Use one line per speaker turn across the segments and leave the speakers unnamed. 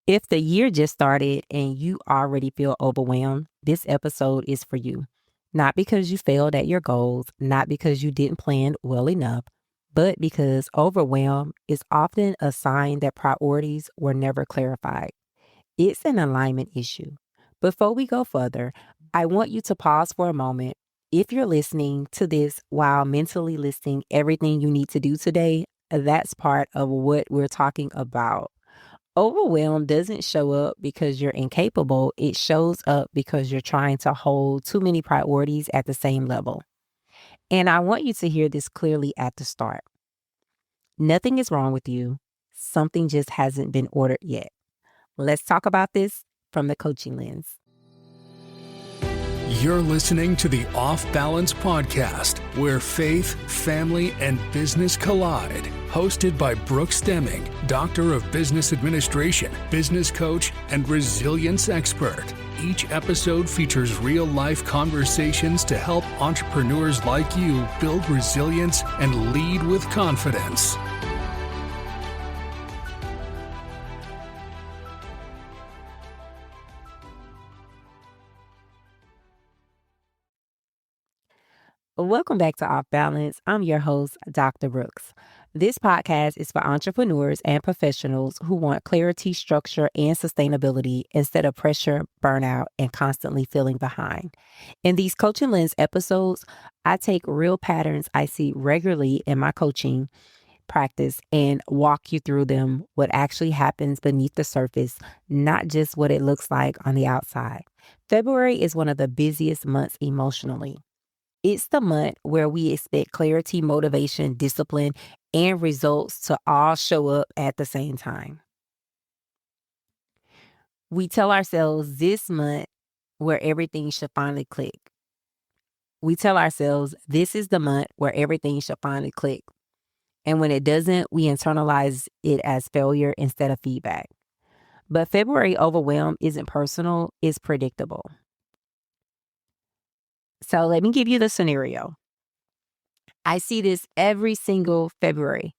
If the year just started and you already feel overwhelmed, this episode is for you. Not because you failed at your goals, not because you didn't plan well enough, but because overwhelm is often a sign that priorities were never clarified. It's an alignment issue. Before we go further, I want you to pause for a moment. If you're listening to this while mentally listing everything you need to do today, that's part of what we're talking about. Overwhelm doesn't show up because you're incapable. It shows up because you're trying to hold too many priorities at the same level. And I want you to hear this clearly at the start. Nothing is wrong with you. Something just hasn't been ordered yet. Let's talk about this from the coaching lens.
You're listening to the Off Balance Podcast, where faith, family, and business collide. Hosted by Demming, Doctor of Business Administration, business coach, and resilience expert. Each episode features real-life conversations to help entrepreneurs like you build resilience and lead with confidence.
Welcome back to Off Balance. I'm your host, Dr. Brooks. This podcast is for entrepreneurs and professionals who want clarity, structure, and sustainability instead of pressure, burnout, and constantly feeling behind. In these Coaching Lens episodes, I take real patterns I see regularly in my coaching practice and walk you through them, what actually happens beneath the surface, not just what it looks like on the outside. February is one of the busiest months emotionally. It's the month where we expect clarity, motivation, discipline, and results to all show up at the same time. We tell ourselves this month where everything should finally click. We tell ourselves this is the month where everything should finally click. And when it doesn't, we internalize it as failure instead of feedback. But February overwhelm isn't personal, it's predictable. So let me give you the scenario. I see this every single February.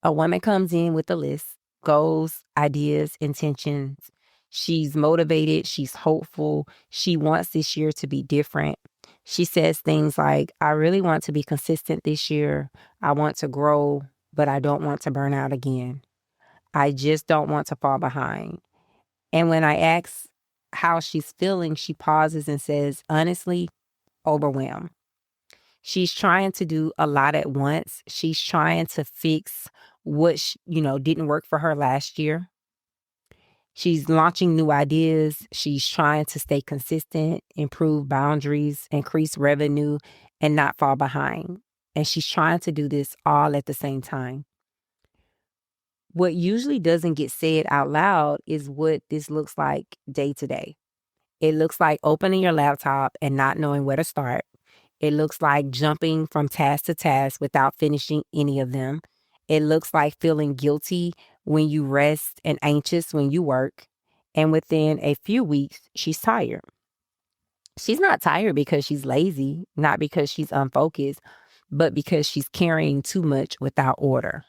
A woman comes in with a list, goals, ideas, intentions. She's motivated. She's hopeful. She wants this year to be different. She says things like, I really want to be consistent this year. I want to grow, but I don't want to burn out again. I just don't want to fall behind. And when I ask how she's feeling, she pauses and says, honestly, overwhelmed. She's trying to do a lot at once. She's trying to fix what, didn't work for her last year. She's launching new ideas. She's trying to stay consistent, improve boundaries, increase revenue, and not fall behind. And she's trying to do this all at the same time. What usually doesn't get said out loud is what this looks like day to day. It looks like opening your laptop and not knowing where to start. It looks like jumping from task to task without finishing any of them. It looks like feeling guilty when you rest and anxious when you work. And within a few weeks, she's tired. She's not tired because she's lazy, not because she's unfocused, but because she's carrying too much without order.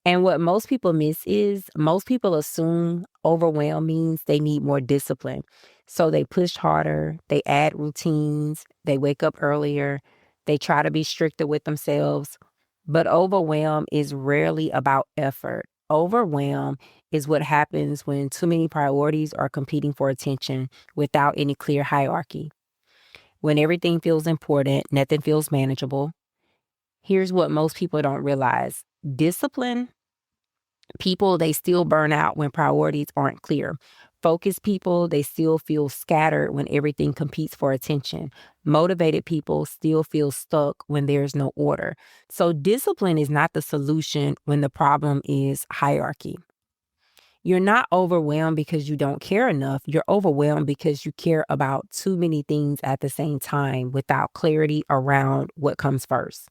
And what most people miss is most people assume overwhelm means they need more discipline. So they push harder, they add routines, they wake up earlier, they try to be stricter with themselves. But overwhelm is rarely about effort. Overwhelm is what happens when too many priorities are competing for attention without any clear hierarchy. When everything feels important, nothing feels manageable. Here's what most people don't realize. Discipline people, they still burn out when priorities aren't clear. Focused people, they still feel scattered when everything competes for attention. Motivated people still feel stuck when there's no order. So discipline is not the solution when the problem is hierarchy. You're not overwhelmed because you don't care enough. You're overwhelmed because you care about too many things at the same time without clarity around what comes first.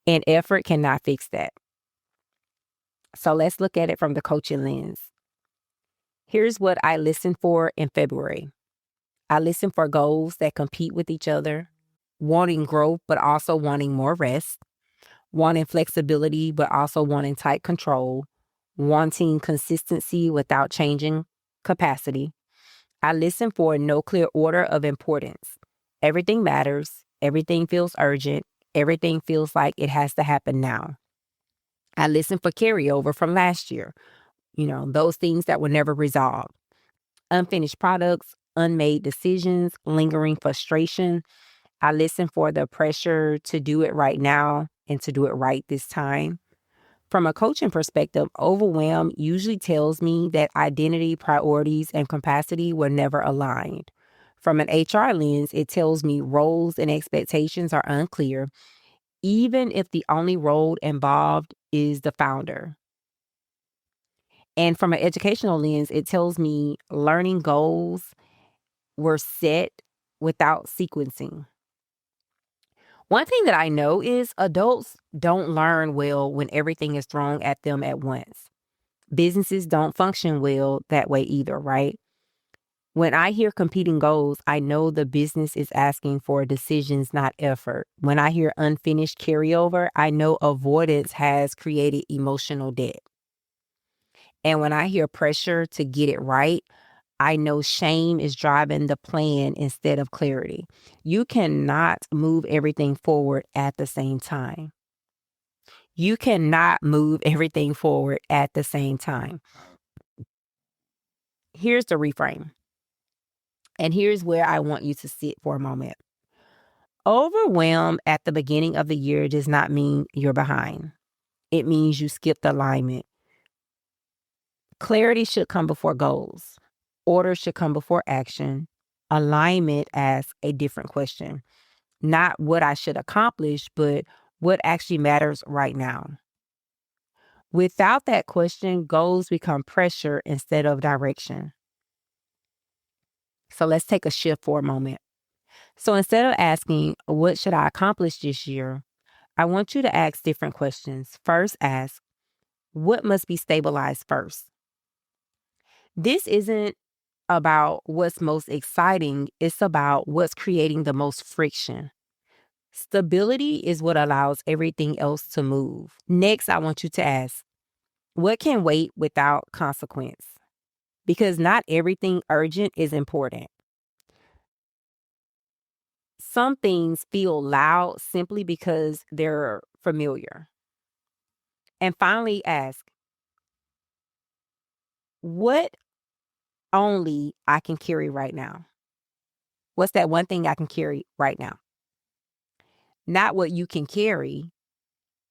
And effort cannot fix that. So let's look at it from the coaching lens. Here's what I listen for in February. I listen for goals that compete with each other, wanting growth, but also wanting more rest, wanting flexibility, but also wanting tight control, wanting consistency without changing capacity. I listen for no clear order of importance. Everything matters. Everything feels urgent. Everything feels like it has to happen now. I listen for carryover from last year, those things that were never resolved. Unfinished products, unmade decisions, lingering frustration. I listen for the pressure to do it right now and to do it right this time. From a coaching perspective, overwhelm usually tells me that identity, priorities, and capacity were never aligned. From an HR lens, it tells me roles and expectations are unclear, even if the only role involved is the founder. And from an educational lens, it tells me learning goals were set without sequencing. One thing that I know is adults don't learn well when everything is thrown at them at once. Businesses don't function well that way either, right? When I hear competing goals, I know the business is asking for decisions, not effort. When I hear unfinished carryover, I know avoidance has created emotional debt. And when I hear pressure to get it right, I know shame is driving the plan instead of clarity. You cannot move everything forward at the same time. You cannot move everything forward at the same time. Here's the reframe. And here's where I want you to sit for a moment. Overwhelm at the beginning of the year does not mean you're behind. It means you skipped alignment. Clarity should come before goals. Order should come before action. Alignment asks a different question. Not what I should accomplish, but what actually matters right now. Without that question, goals become pressure instead of direction. So let's take a shift for a moment. So instead of asking, what should I accomplish this year? I want you to ask different questions. First, ask, what must be stabilized first? This isn't about what's most exciting. It's about what's creating the most friction. Stability is what allows everything else to move. Next, I want you to ask, what can wait without consequence? Because not everything urgent is important. Some things feel loud simply because they're familiar. And finally, ask, what only I can carry right now? What's that one thing I can carry right now? Not what you can carry,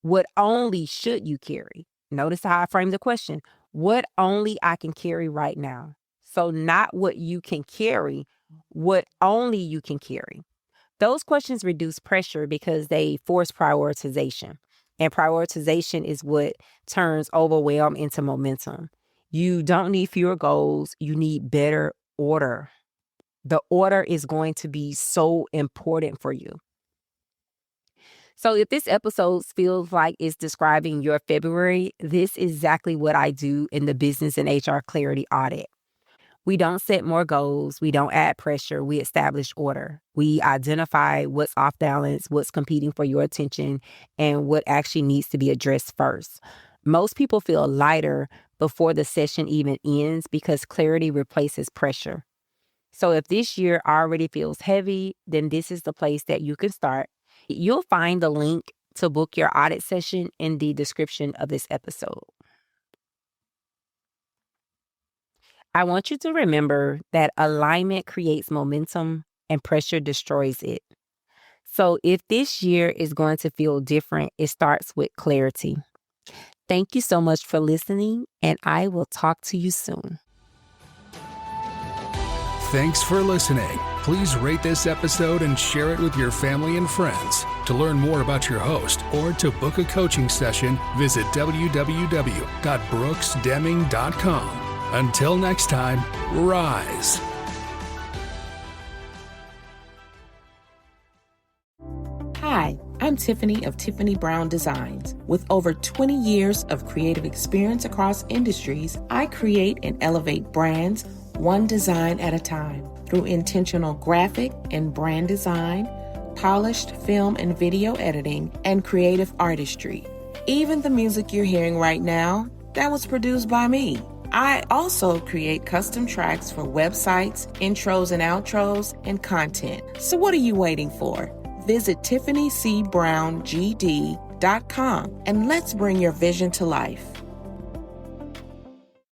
what only should you carry? Notice how I framed the question. What only I can carry right now? So not what you can carry, what only you can carry. Those questions reduce pressure because they force prioritization. And prioritization is what turns overwhelm into momentum. You don't need fewer goals. You need better order. The order is going to be so important for you. So if this episode feels like it's describing your February, this is exactly what I do in the business and HR clarity audit. We don't set more goals. We don't add pressure. We establish order. We identify what's off balance, what's competing for your attention, and what actually needs to be addressed first. Most people feel lighter before the session even ends because clarity replaces pressure. So if this year already feels heavy, then this is the place that you can start. You'll find the link to book your audit session in the description of this episode. I want you to remember that alignment creates momentum and pressure destroys it. So if this year is going to feel different, it starts with clarity. Thank you so much for listening, and I will talk to you soon.
Thanks for listening. Please rate this episode and share it with your family and friends. To learn more about your host or to book a coaching session, visit www.brooksdemming.com. Until next time, rise.
Hi, I'm Tiffany of Tiffany Brown Designs. With over 20 years of creative experience across industries, I create and elevate brands one design at a time through intentional graphic and brand design, polished film and video editing, and creative artistry. Even the music you're hearing right now, that was produced by me. I also create custom tracks for websites, intros and outros, and content. So what are you waiting for? Visit TiffanyCBrownGD.com and let's bring your vision to life.